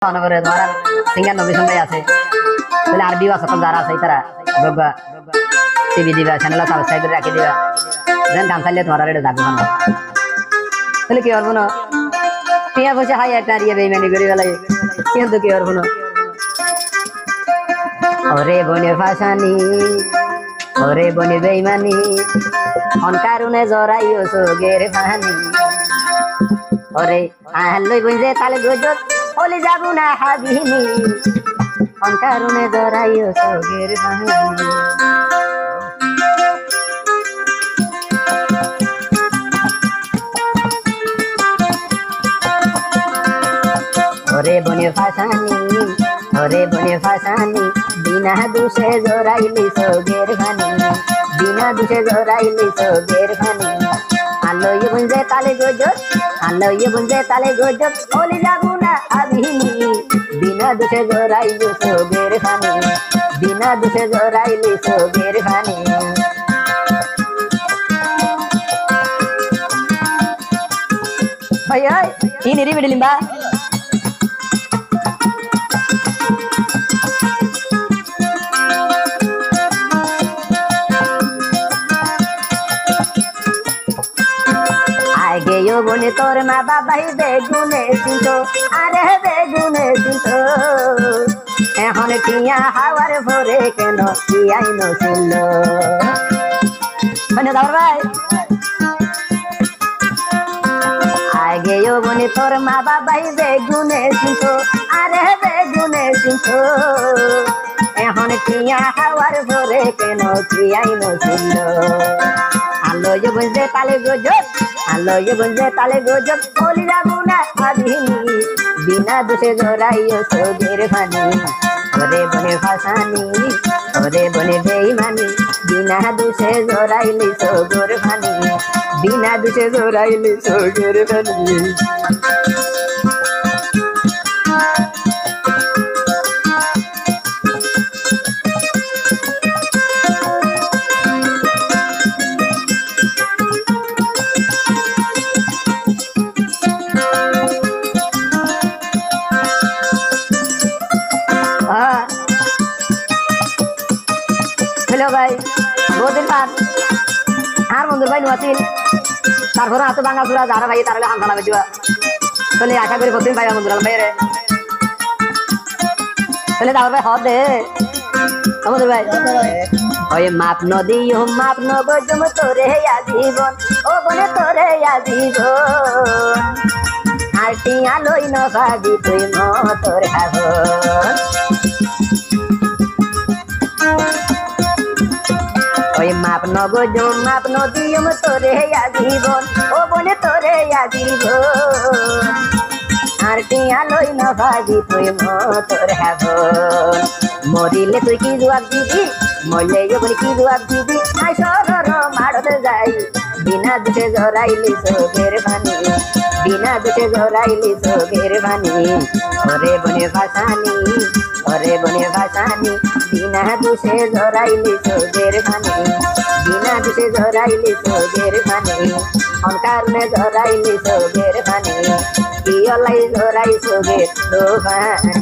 অনবরে ধরার সিঙ্গার নবী সন্ধ্যায় আছে তাহলে আরবিও আছে যারা আছে তারা গব্বা টিভি দিবা চ্যানেল সাবস্ক্রাইব করে রাখি দিবা দেন গান চাইলে তোমার এটা যাবে না তাহলে কি করবো না টিয়া পয়সা হাই একটা আরিয়া বেইমানি করি বেলায় কিন্তু কি করবো না ওরে বনে ফাঁসানি ওরে বনে বেইমানি অনকারুনে জরাইও সোগের ফানি ওরে আহলই বুঝে তালে গজত ওলি যাবো না হাবিনি অনকারুনে জরাইও সোগের ফানি ওরে বনে ফাঁসানি বিনা দুষে জোরাইলি সোগের ভানি বিনা দুষে জোরাইলি সোগের ভানি আলোয় বুঝে তালে গজত ওলি যাবো না আবিনি বিনা দুষে জোরাইলি সোগের ভানি বিনা দুষে জোরাইলি সোগের ভানি ভাই এই নিরি বিড়লিম্বা গেও বনে তোর মা বাবাই বেগুনে চিন্ত আরে বেগুনে চিন্ত এখন টিয়া হাওয়ার ভরে কেন টিয়াই নছিল মানে দাও ভাই আগেও বনে তোর মা বাবাই বেগুনে চিন্ত আরে বেগুনে চিন্ত এখন টিয়া হাওয়ার ভরে কেন টিয়াই নছিল আলোয় বুঝে তালে গজত আলোয় বুঝে তালে গজব ওলি যাবো না আবিনি বিনা দোষে জোরাইও সোগের ভানি ওরে বনে ফাঁসানি ওরে বনে বেইমানি বিনা দোষে জোরাইলি সোগের ভানি বিনা দোষে জোরাইলি সোগের ভানি হ্যালো ভাই বহুদিন পর আর বন্ধুর ভাই নুয়াছিল তারপরে হাতে ভাঙা চূড়া যারা ভাই তারা হান জানাবে দিবা তাহলে আশা করি প্রতিদিন ভাই বন্ধুরা ভাই রে তাহলে তারপর ভাই হদ দে বন্ধুর ভাই ওই মাপ নদী ও মাপ নগজম তোরে আজীবন ও বলে তোরে আজীবন আর টিয়া লই ন ভাবি তুই মতর খাবো ওই মাপ নগজম মাপ নদীম তোরে আজীবন ও বনে তোরে আজীবন আর টিয়া লই ন ভাবি তুই মতর খাবন মরিলে তুই কি জবাব দিবি মরলে যখন কি জবাব দিবি আই সরর মাড়তে যাই বিনা দুষে জরাইলি সোগের ভানি বিনা দুষে জরাইলি সোগের ভানি ওরে বনে ফাঁসানি ওরে বনে ফাঁসানি বিনা দুষে জরাইলি সোগের ভানি বিনা দুষে জরাইলি সোগের ভানি অনকারণে জরাইলি সোগের ভানি কি অলাই জরাই সোগের ভানি